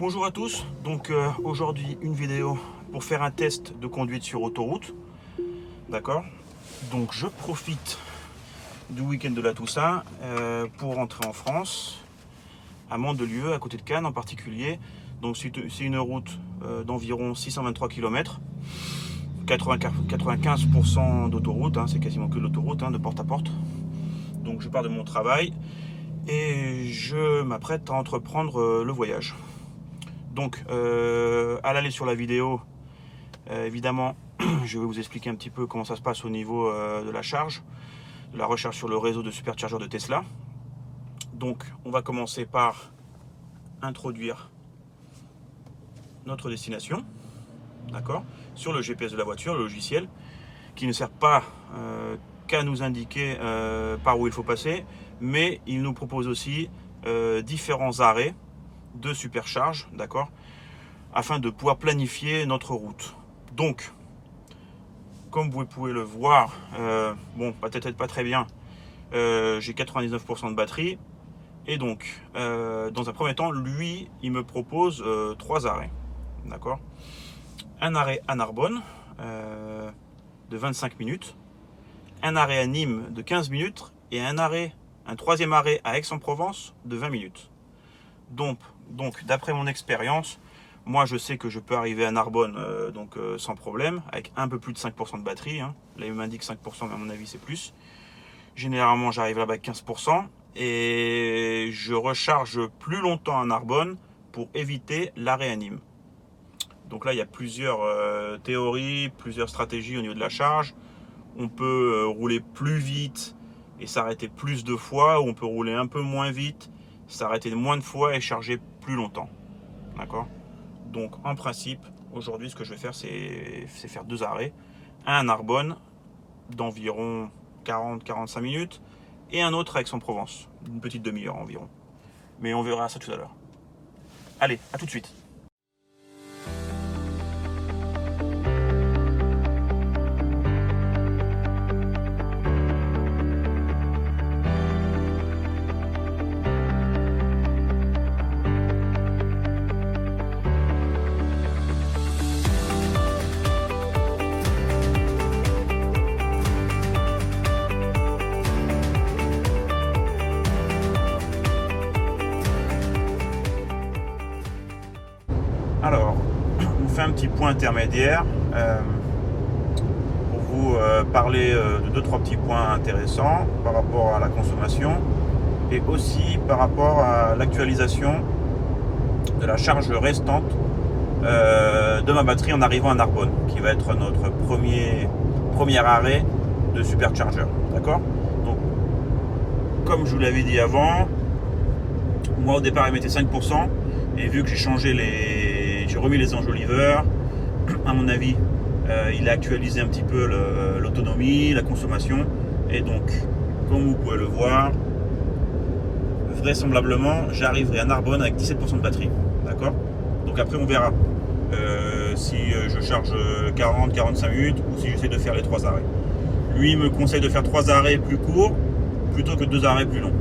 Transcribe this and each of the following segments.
Bonjour à tous, donc aujourd'hui une vidéo pour faire un test de conduite sur autoroute. D'accord. Donc je profite du week-end de la Toussaint pour rentrer en France, à Mandelieu, à côté de Cannes en particulier. Donc c'est une route d'environ 623 km, 95% d'autoroute, c'est quasiment que l'autoroute, de porte à porte. Donc je pars de mon travail et je m'apprête à entreprendre le voyage. Donc à l'aller sur la vidéo, évidemment, je vais vous expliquer un petit peu comment ça se passe au niveau de la charge, de la recharge sur le réseau de superchargeurs de Tesla. Donc on va commencer par introduire notre destination, d'accord, sur le GPS de la voiture, le logiciel, qui ne sert pas qu'à nous indiquer par où il faut passer, mais il nous propose aussi différents arrêts de supercharge, d'accord, afin de pouvoir planifier notre route. Donc, comme vous pouvez le voir, bon, peut-être pas très bien, j'ai 99% de batterie, et donc, dans un premier temps, lui, il me propose 3 arrêts, d'accord. Un arrêt à Narbonne de 25 minutes, un arrêt à Nîmes de 15 minutes, et un troisième arrêt à Aix-en-Provence de 20 minutes. Donc d'après mon expérience, moi je sais que je peux arriver à Narbonne sans problème, avec un peu plus de 5% de batterie. Là il m'indique 5%, mais à mon avis c'est plus. Généralement j'arrive là-bas avec 15%, et je recharge plus longtemps à Narbonne pour éviter l'arrêt à Nîmes. Donc là il y a plusieurs théories, plusieurs stratégies au niveau de la charge. On peut rouler plus vite et s'arrêter plus de fois, ou on peut rouler un peu moins vite, s'arrêter moins de fois et charger plus longtemps. D'accord. Donc en principe, aujourd'hui ce que je vais faire, c'est faire 2 arrêts. Un à Narbonne d'environ 40-45 minutes, et un autre à Aix-en-Provence, une petite demi-heure environ. Mais on verra ça tout à l'heure. Allez, à tout de suite. Alors, on fait un petit point intermédiaire pour vous parler de 2-3 petits points intéressants par rapport à la consommation, et aussi par rapport à l'actualisation de la charge restante de ma batterie en arrivant à Narbonne, qui va être notre premier arrêt de supercharger. D'accord. Donc, comme je vous l'avais dit avant, moi au départ il mettait 5%, et vu que j'ai remis les enjoliveurs, à mon avis il a actualisé un petit peu l'autonomie, la consommation, et donc comme vous pouvez le voir, vraisemblablement j'arriverai à Narbonne avec 17% de batterie. D'accord. Donc après on verra si je charge 40-45 minutes ou si j'essaie de faire les 3 arrêts. Lui me conseille de faire 3 arrêts plus courts plutôt que 2 arrêts plus longs.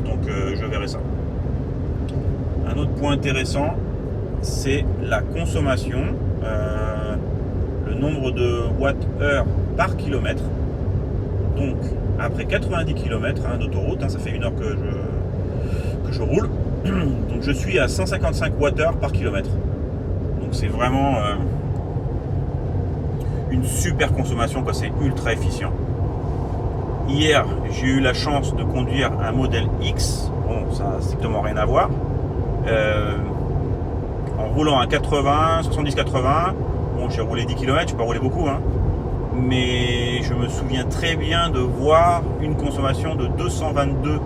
Donc je verrai ça. Un autre point intéressant, c'est la consommation, le nombre de watts-heure par kilomètre. Donc après 90 km d'autoroute, ça fait 1 heure que je roule, donc je suis à 155 Wh par kilomètre. Donc c'est vraiment une super consommation, c'est ultra efficient. Hier j'ai eu la chance de conduire un modèle X, bon ça n'a strictement rien à voir, en roulant à 80, 70-80, bon j'ai roulé 10 km, je n'ai pas roulé beaucoup, mais je me souviens très bien de voir une consommation de 222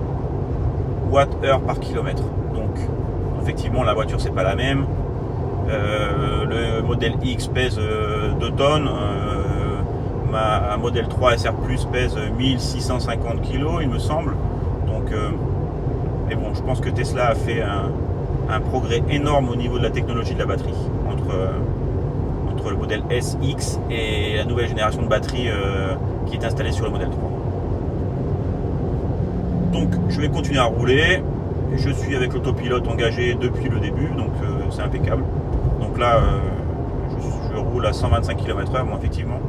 Wh par kilomètre. Donc effectivement la voiture c'est pas la même. Le modèle X pèse 2 tonnes, ma modèle 3 SR Plus pèse 1650 kg il me semble. Donc mais bon, je pense que Tesla a fait un progrès énorme au niveau de la technologie de la batterie entre le modèle SX et la nouvelle génération de batterie qui est installée sur le modèle 3. Donc je vais continuer à rouler je suis avec l'autopilote engagé depuis le début, donc c'est impeccable. Donc là, je roule à 125 km/h, bon effectivement.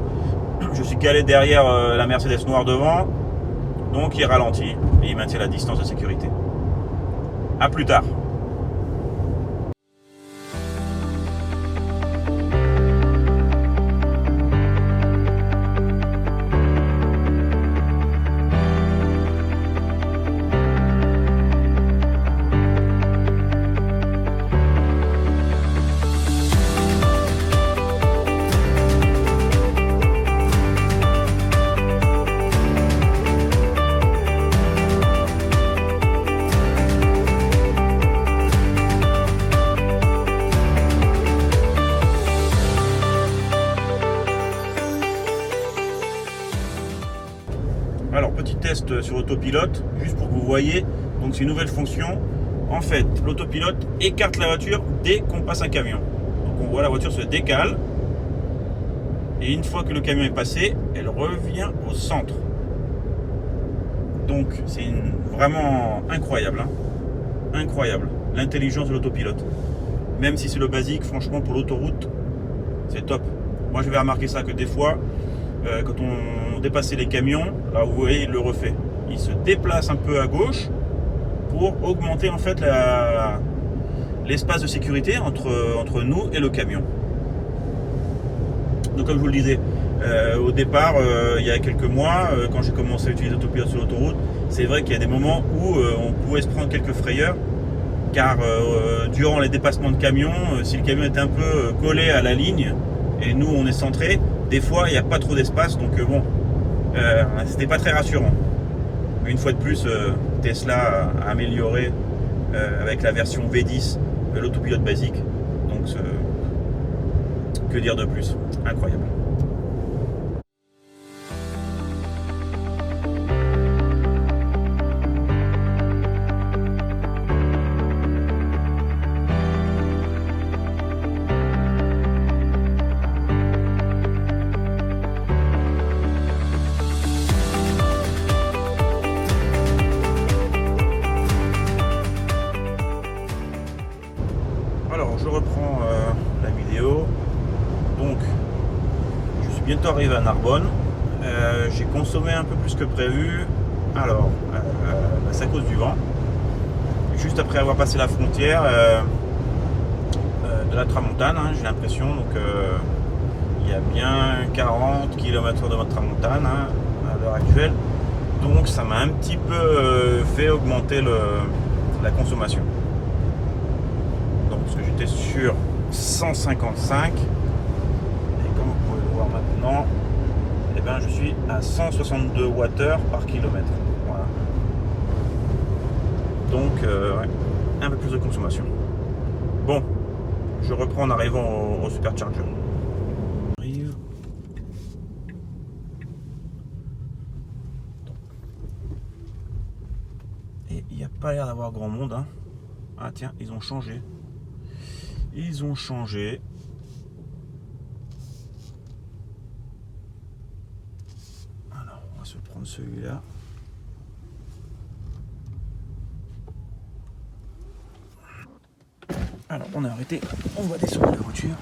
Je suis calé derrière la Mercedes noire devant, donc il ralentit et il maintient la distance de sécurité. A plus tard. Alors petit test sur autopilote, juste pour que vous voyez, donc c'est une nouvelle fonction. En fait, l'autopilote écarte la voiture dès qu'on passe un camion. Donc on voit la voiture se décale, et une fois que le camion est passé, elle revient au centre. Donc c'est vraiment incroyable, hein. Incroyable, l'intelligence de l'autopilote. Même si c'est le basique, franchement pour l'autoroute, c'est top. Moi j'avais remarqué ça que des fois, quand on dépassait les camions, là vous voyez, il le refait. Il se déplace un peu à gauche pour augmenter en fait l'espace de sécurité entre nous et le camion. Donc comme je vous le disais, au départ, il y a quelques mois, quand j'ai commencé à utiliser l'autopilote sur l'autoroute, c'est vrai qu'il y a des moments où on pouvait se prendre quelques frayeurs, car durant les dépassements de camions, si le camion était un peu collé à la ligne, et nous on est centré, des fois il n'y a pas trop d'espace, donc bon, c'était pas très rassurant. Mais une fois de plus, Tesla a amélioré avec la version V10 de l'autopilote basique, donc que dire de plus, incroyable. Alors je reprends la vidéo. Donc je suis bientôt arrivé à Narbonne. J'ai consommé un peu plus que prévu. Alors c'est à cause du vent. Juste après avoir passé la frontière de la Tramontane, hein, j'ai l'impression. Donc il y a bien 40 km/h de votre Tramontane, hein, à l'heure actuelle. Donc ça m'a un petit peu fait augmenter la consommation. Donc parce que j'étais sur 155 et comme vous pouvez le voir maintenant, eh ben, je suis à 162 Wh par kilomètre. Voilà. Donc ouais, un peu plus de consommation. Bon, je reprends en arrivant au supercharger. Et il n'y a pas l'air d'avoir grand monde, hein. Ah tiens, ils ont changé. Ils ont changé. Alors, on va se prendre celui-là. Alors, on est arrêté. On va descendre la voiture.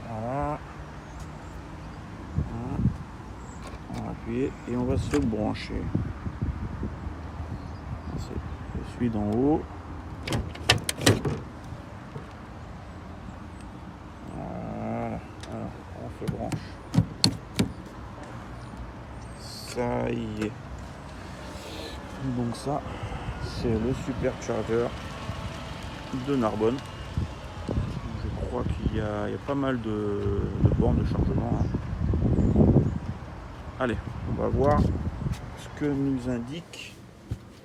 Voilà. On va appuyer et on va se brancher. Je suis d'en haut. Voilà. Alors, on se branche. Ça y est. Donc ça, c'est le supercharger de Narbonne. Je crois qu'il y a pas mal de bornes de chargement, hein. Allez, on va voir ce que nous indique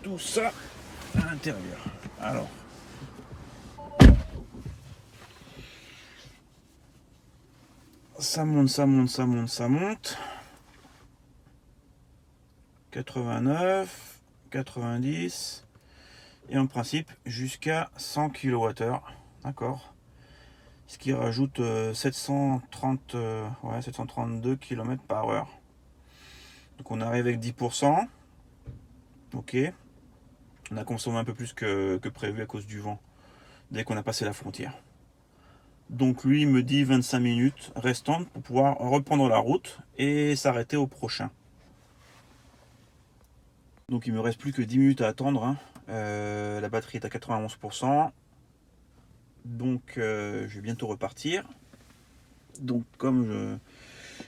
tout ça à l'intérieur. Alors, ça monte, ça monte, ça monte, ça monte. 89, 90 et en principe jusqu'à 100 kWh. D'accord. Ce qui rajoute 732 km/h. Donc on arrive avec 10%. Ok. On a consommé un peu plus que prévu à cause du vent, dès qu'on a passé la frontière. Donc lui, il me dit 25 minutes restantes pour pouvoir reprendre la route et s'arrêter au prochain. Donc il me reste plus que 10 minutes à attendre, hein. La batterie est à 91%. Donc je vais bientôt repartir. Donc comme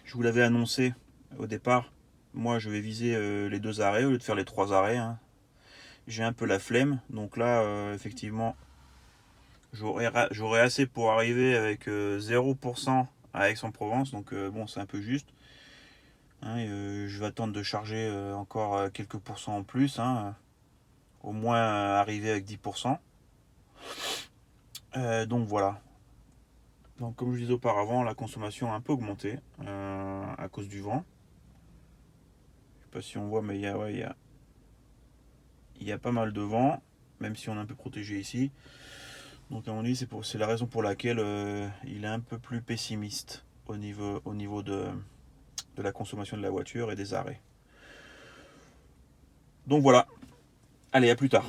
je vous l'avais annoncé au départ, moi je vais viser les 2 arrêts au lieu de faire les 3 arrêts, hein. J'ai un peu la flemme, donc là effectivement j'aurai assez pour arriver avec 0% à Aix-en-Provence, donc bon, c'est un peu juste, hein. Je vais attendre de charger encore quelques pourcents en plus, hein, au moins arriver avec 10%. Donc voilà. Donc comme je disais auparavant, la consommation a un peu augmenté à cause du vent. Je sais pas si on voit, mais il y a pas mal de vent, même si on est un peu protégé ici. Donc à mon avis, c'est la raison pour laquelle il est un peu plus pessimiste au niveau de la consommation de la voiture et des arrêts. Donc voilà. Allez, à plus tard.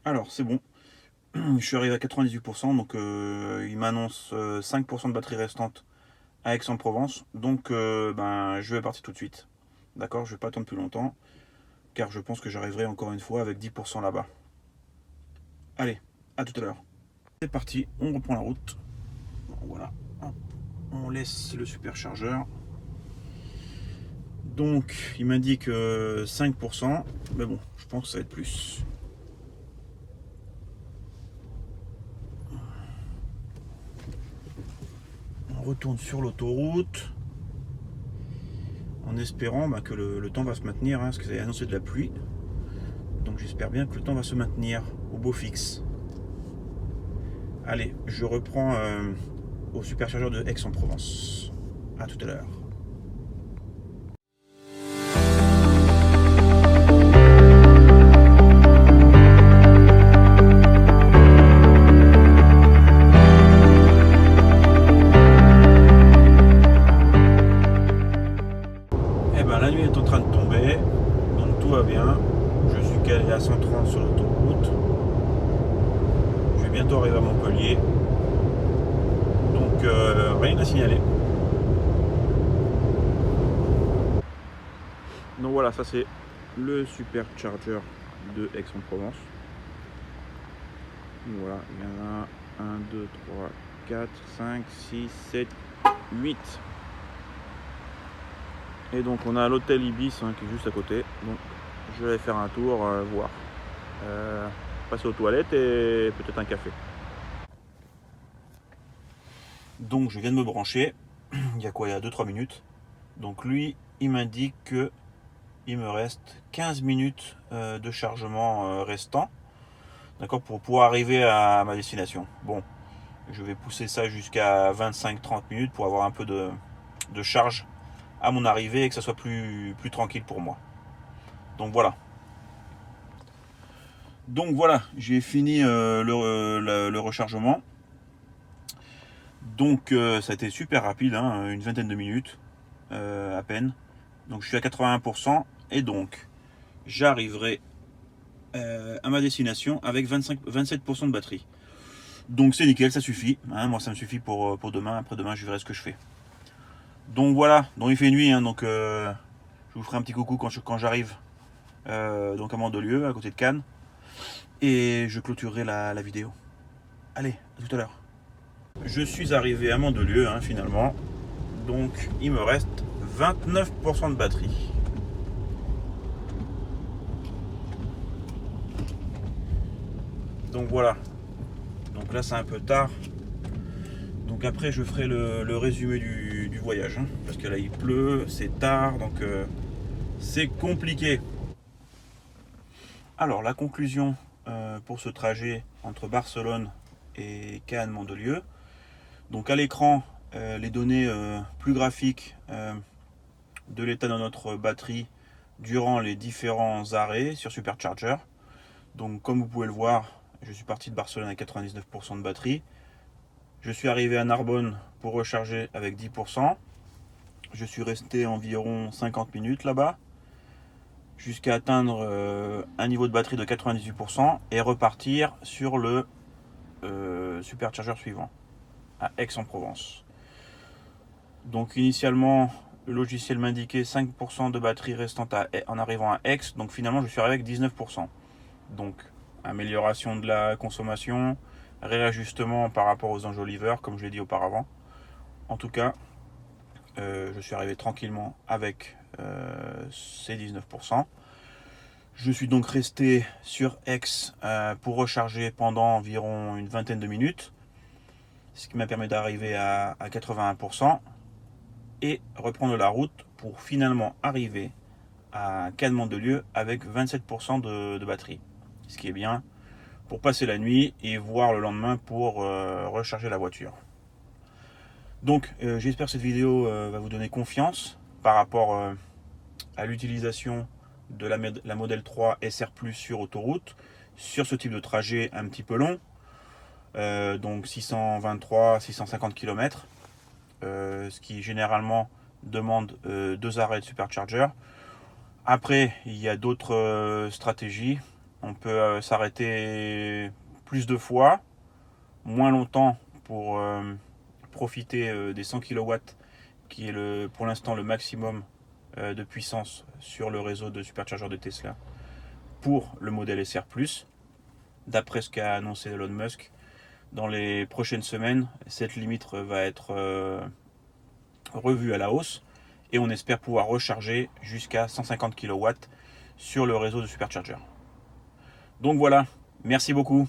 Alors c'est bon. Je suis arrivé à 98%, donc il m'annonce 5% de batterie restante à Aix-en-Provence. Donc je vais partir tout de suite. D'accord, je vais pas attendre plus longtemps, car je pense que j'arriverai encore une fois avec 10% là-bas. Allez, à tout à l'heure. C'est parti, on reprend la route. Bon, voilà, on laisse le superchargeur. Donc il m'indique 5%, mais bon, je pense que ça va être plus. On retourne sur l'autoroute en espérant que le temps va se maintenir, hein, parce que ça a annoncé de la pluie. Donc j'espère bien que le temps va se maintenir au beau fixe. Allez, je reprends au superchargeur de Aix-en-Provence. A tout à l'heure. Eh ben la nuit est en train de tomber, donc tout va bien. Je suis calé à 130 sur l'autoroute. Je vais bientôt arriver à Montpellier. Donc rien à signaler. Donc voilà, ça c'est le supercharger de Aix-en-Provence. Voilà, il y en a 1, 2, 3, 4, 5, 6, 7, 8. Et donc on a l'hôtel Ibis qui est juste à côté. Donc je vais faire un tour, voir. Passer aux toilettes et peut-être un café. Donc je viens de me brancher. Il y a quoi? Il y a 2-3 minutes. Donc lui, il m'indique que il me reste 15 minutes de chargement restant. D'accord, pour pouvoir arriver à ma destination. Bon, je vais pousser ça jusqu'à 25-30 minutes pour avoir un peu de charge à mon arrivée et que ça soit plus tranquille pour moi. Donc voilà. Donc voilà, j'ai fini le rechargement. Donc ça a été super rapide, hein, une vingtaine de minutes à peine. Donc je suis à 81% et donc j'arriverai à ma destination avec 27% de batterie. Donc c'est nickel, ça suffit, hein. Moi ça me suffit pour demain. Après demain je verrai ce que je fais. Donc voilà, donc il fait nuit, hein, donc je vous ferai un petit coucou quand j'arrive donc à Mandelieu, à côté de Cannes. Et je clôturerai la vidéo. Allez, à tout à l'heure. Je suis arrivé à Mandelieu, hein, finalement. Donc il me reste 29% de batterie. Donc voilà. Donc là c'est un peu tard. Donc après je ferai le résumé du voyage, hein, parce que là il pleut, c'est tard, donc c'est compliqué. Alors la conclusion pour ce trajet entre Barcelone et Cannes-Mandelieu. Donc à l'écran, les données plus graphiques de l'état de notre batterie durant les différents arrêts sur Supercharger. Donc comme vous pouvez le voir, je suis parti de Barcelone avec 99% de batterie. Je suis arrivé à Narbonne pour recharger avec 10%. Je suis resté environ 50 minutes là-bas. jusqu'à atteindre un niveau de batterie de 98% et repartir sur le supercharger suivant à Aix-en-Provence. Donc initialement le logiciel m'indiquait 5% de batterie restante en arrivant à Aix, donc finalement je suis arrivé avec 19%. Donc amélioration de la consommation, réajustement par rapport aux enjoliveurs comme je l'ai dit auparavant. En tout cas, je suis arrivé tranquillement avec ces 19%. Je suis donc resté sur Aix pour recharger pendant environ une vingtaine de minutes, ce qui m'a permis d'arriver à 81% et reprendre la route pour finalement arriver à Cademandes-de-Lieu avec 27% de batterie, ce qui est bien pour passer la nuit et voir le lendemain pour recharger la voiture. Donc j'espère que cette vidéo va vous donner confiance par rapport à l'utilisation de la Model 3 SR Plus sur autoroute, sur ce type de trajet un petit peu long, donc 623-650 km, ce qui généralement demande 2 arrêts de supercharger. Après, il y a d'autres stratégies. On peut s'arrêter plus de fois, moins longtemps pour profiter des 100 kW qui est pour l'instant le maximum de puissance sur le réseau de superchargeurs de Tesla pour le modèle SR+. D'après ce qu'a annoncé Elon Musk, dans les prochaines semaines, cette limite va être revue à la hausse et on espère pouvoir recharger jusqu'à 150 kW sur le réseau de superchargeurs. Donc voilà, merci beaucoup.